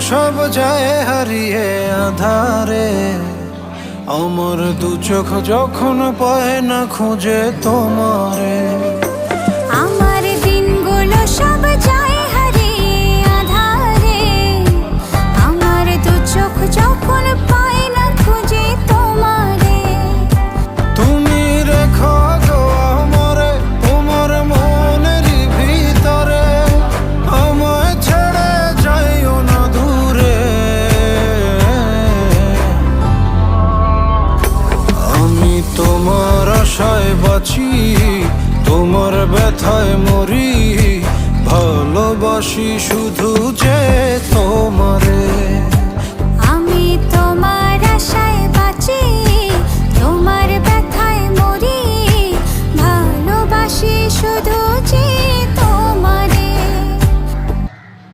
সব যায় হারিয়ে আধারে। আমার দু চোখ যখন পায় না খুঁজে তোমারে। আমার দিনগুলো সব যায় হারিয়ে আঁধারে। আমার দু চোখ যখন পায় না খুঁজে তোমারে। তুমি রেখো গো আমারে তোমার মনের ভিতরে, আমায় ছেড়ে যাইও না দূরে। আমি তোমার আশায় বাঁচি, তোমার ব্যথায় মরি, ভালোবাসি শুধু যে তোমার।